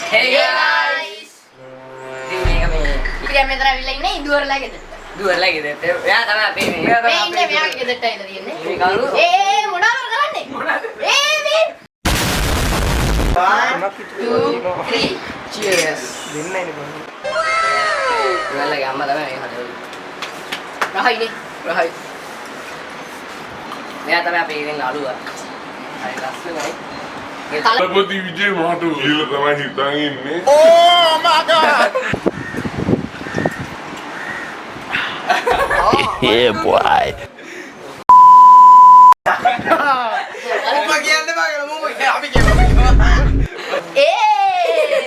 Hey guys. ඉතින් මේක මේ ඉතින් මෙතන අවිල්ලා ඉන්නේ ඉදුවරලා ගෙදර. දුවලා ගෙදරට. එයා තමයි අපේ මේ. මේ ඉන්නේ මෙයාගේ ගෙදරට ඇවිල්ලා තියෙන්නේ. මේ කවුරු? මොනවද කරන්නේ? මේ 1 2 3 Cheers. දෙන්නයිනේ බං. දුවලාගේ අම්මා තමයි මේ හදන්නේ. රහයිනේ. රහයි. මෙයා තමයි අපේ ඉතින් අලුවා. හරි ලස්සනයි. තලපති විජේ මහතු කියලා තමයි හිතන් ඉන්නේ. Oh my god. Yeah, boy. මම කියන්න බෑ මම අපි කියමු.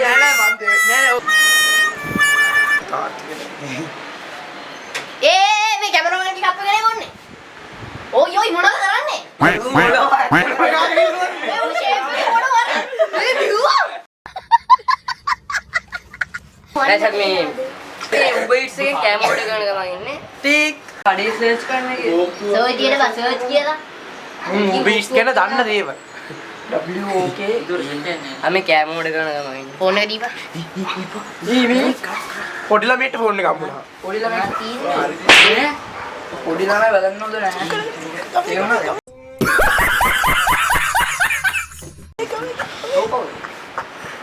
නෑ මන් නෑ මේ කැමරාමෑන් ටික අප්පගෙන ගොන්නේ. ඔයි ඔයි මොනවද කරන්නේ? මේ ෂේප් එක මොනවද? මේ බිව්වා. දැන් මේ උබර් ඊට්ස් එකේ කැම ඕඩර් කරන ගමන් ඉන්නේ. ටික් කඩේ සර්ච් කරන්න කියලා. සර්ච් කියන බස් සර්ච් කියලා. බීස් කියන දන්න දේව. WOK අපි කැම ඕඩර් කරන ගමන් ඉන්නේ. ෆෝන් එක දීපන්. මේ පොඩි ළමයට ෆෝන් එක හම්බුණා. පොඩි ළමයි තියෙන්නේ. පොඩි ළමයි බලන්න හොඳ නැහැ. ඒ වුණාද?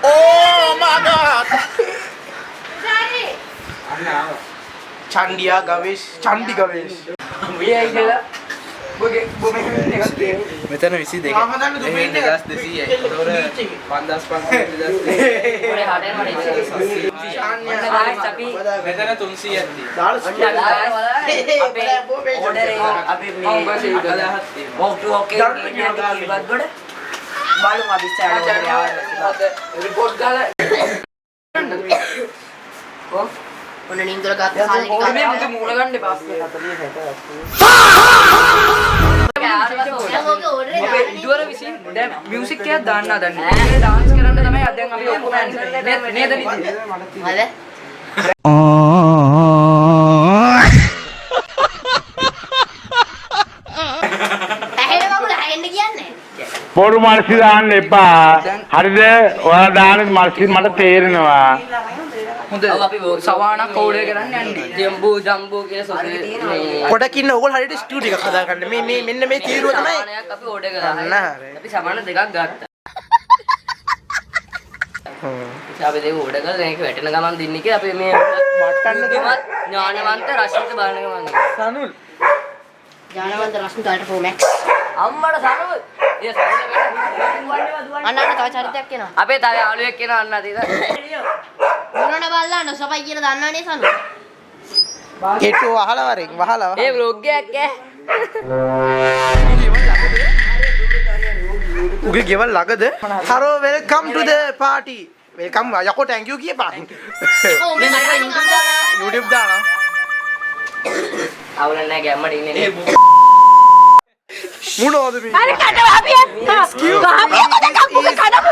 Oh my god. සාරි. චන්ඩියා ගවේෂ් චන්ඩි ගවේෂ්. මේ ඇයිදලා බොගේ එකක් තියෙනවා. මෙතන 22. ආ හදන්න දුපේ 2200යි. ඒතොර 5500 ඔය හදේ මඩේ. අපි මෙතන 300ක් තියෙනවා. අපේ ඕඩර් එක අපි මේ walk to walk එකේ ඉවත් ගොඩ බලමු අපි ස්ටෑන්ඩ් ඕඩර් ආවද රිපෝට් ගාලා කො ඔන්න නින්දර ගත්ත සල්ලි ටික මේ මුතු මූණ ගන්න එපා 40 ඉදුවර විසින් දැන් මියුසික් එකක් දාන්න හදන්නේ. මේ ඩාන්ස් කරන්න තමයි දැන් අපි ඔක්කොම යන්නේ. නේද නිදි? හද ඇහෙන වගුල ඇහෙන්න කියන්නේ පොරු මල්සි දාන්න එපා. හරිද? ඔයාලා දාන මල්සි මට තේරෙනවා. හොඳ අපි සවානක් ඕඩර් කරන්න යන්නේ. ජම්බෝ කියලා සොසේ මේ පොඩකින් ඕගොල්ලෝ හරියට ස්ටුඩියෝ එකක් හදාගන්න. මේ මෙන්න මේ තීරුව තමයි. සවානයක් අපි ඕඩර් කරා. අන්න හරි. අපි සමාන දෙකක් ගත්තා. අපි දෙක ඕඩර් කරලා දැන් ඒක වැටෙන ගමන් දෙන්නේ කියලා අපි මේ වටන්න දෙනවා. ඥානවන්ත රශ්මිත බලන ගමන්. සනුල්. ඥානවන්ත රශ්මිත අල්ට්‍රා ප්‍රෝ මැක්ස් අම්මට සනුල්. ඒ සනුල් අන්න අන්න තව චරිතයක් එනවා අපේ තව යාළුවෙක් එනවා අන්න අතීත. මොනන බල්ලා නොසපයි කියලා දන්නවනේ සනු කෙට්ටු වහලා වරෙන් වහලා ඒ vlog එකක් ඈ. උගේ ගෙවල් ළඟද? හරෝ වෙල්කම් ටු ද පාටි. වෙල්කම් යකෝ thank you කියපන්. ඔව් මේ YouTube දානවා. අවුල නැහැ ගැම්මට ඉන්නේ. මොනවද මේ? හරි කට වහපියන් ගහපියන් කපුගේ කඩපු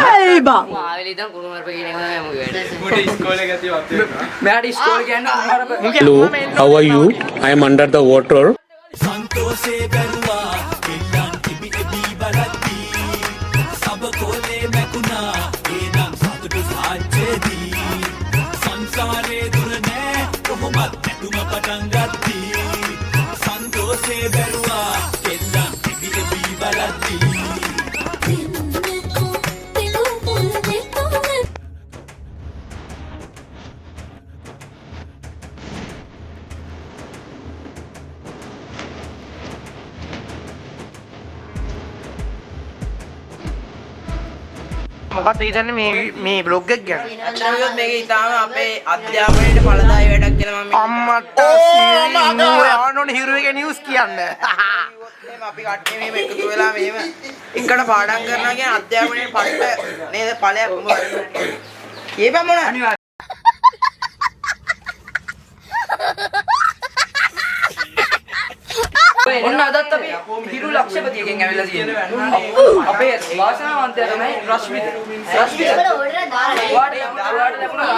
හයි බා ආවෙලි ඉතින් කුරුමරප කියන එක තමයි මුගේ වැඩ. මුට ඉස්කෝලේ ගතිය වත් වෙනවා. මෙයාට ඉස්කෝලේ කියන්නේ කුරුමරප. Hello, how are you? I am under the water. संतोषे Barua किल्लान इबी इबी बरती सब कोले मैकुना एनम सातुटु साचेदी संसारे दुरने कोहमत तुम पटन गत्ती संतोषे बरुआ किल्लान इबी इबी बरती මොකක්ද හිතන්නේ මේ බ්ලොග් එක ගැන? අච්චරවියොත් මේක ඊටාම අපේ අධ්‍යාපනයේ ඵලදායී වැඩක් කියලා මම අම්මට ආනෝනේ හිරුවේගේ නිවුස් කියන්න. අපි කට්ටිය මෙහෙම එකතු වෙලා මෙහෙම එකට පාඩම් කරනවා කියන අධ්‍යාපනයේ පට්ට නේද ඵලයක් උඹ කියපන් මොන අනිවාර්ය ඔන්න අදත් අපි හිරු ලක්ෂපතියකින් ඇවිල්ලා තියෙනවා. අපේ වාසනාවන්තයා තමයි රශ්මිත. රශ්මිත ඔයාලා ඕඩර් දාලා ඔයාට ලැබුණා.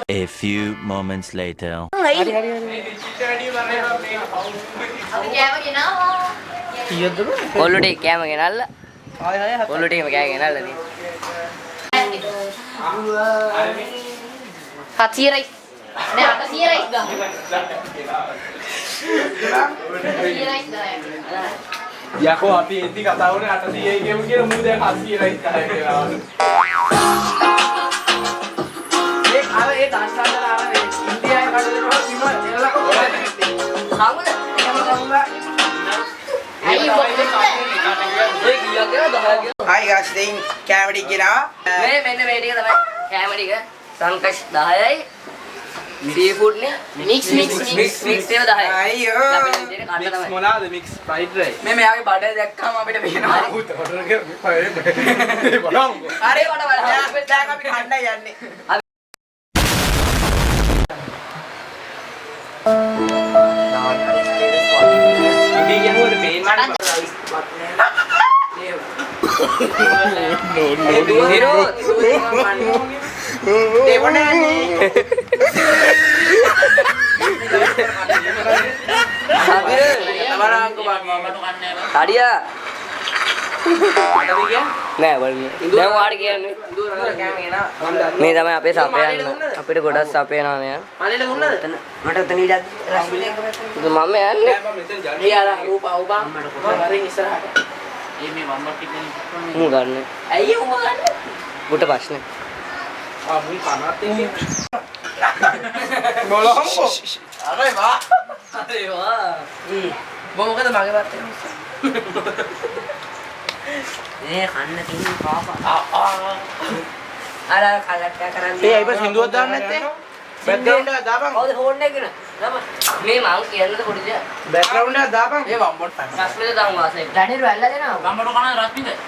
A few moments later. ඇයි? කීයද බං? කොල්ලෝ ටික කෑම ගෙනල්ලා. කොල්ලෝ ටිකම කෑ ගෙනල්ලා නේ. 700 රයිස්. නෑ 800 රයිස් ගන්න. 800 රයිස් ගන්න. යකෝ අපි එද්දි කතා වුණේ 800යි කියමු කියලා මූ දැන් 700යි කතා කරනවා. ඒ දාස්සාලා ආව ඒ ඉන්දියාවේ කඩේනවා කිම එළලා කොහෙද? කවුද? ඇයි ඒ කීයක් කියලා 10ක්. Hi guys, දැන් කැමරි ගෙනා. මේ මෙන්න මේ ටික තමයි කෑම ටික. සංකෂ් 10යි. සීෆුඩ් නේ මික්ස් ඒවා 10යි. අයියෝ. අපි දෙන්නේ කන්න තමයි. මොනවාද මික්ස් ෆ්‍රයිඩ් රයිස්? මේ මෙයාගේ බඩ දැක්කම අපිට පේනවා. බලන්න. හරි කොට බලන්න. දැන් අපි කණ්ඩා යන්නේ. ඉතින් යනකොට පේන්නේ තඩියා නෑ බලන්න. දැන් වාඩි කියන්නේ. මේ තමයි අපේ සපයන්න. අපිට ගොඩක් සපයනවා මෙයා. මලේට දුන්නද? මට එතන ඉඩක් රස්මිලේ මම යන්නේ. ඊයාලා උපා මට වරින් ඉස්සරහට. මම ගන්න. ඇයි උඹ ගන්න? පුට ප්‍රශ්නේ. මුයි කනත් ඉන්නේ. බලහම්බෝ. අරේ වා. අරේ වා. මොකද මගේ පැත්තේ? මේ කන්න තියෙන පාපා. අර කලට්ට කරන් ඒ අයිබ සින්දුවක් දාන්න නැත්තේ? බෑග්ග්‍රවුන්ඩ් එක දාපන්. කවුද ෆෝන් එක ගෙන? මේ මං කියන්නද පොඩිද? බෑග්ග්‍රවුන්ඩ් එක දාපන්. ඒ වම්බොට් පැන. රස්මිලේ දාමු වාසනේ. රණිරු ඇල්ල දෙනවා. ගම්බඩ කන රස්මිලේ.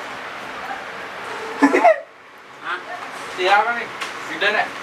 තියාගන්නේ. ඉඩ නැහැ.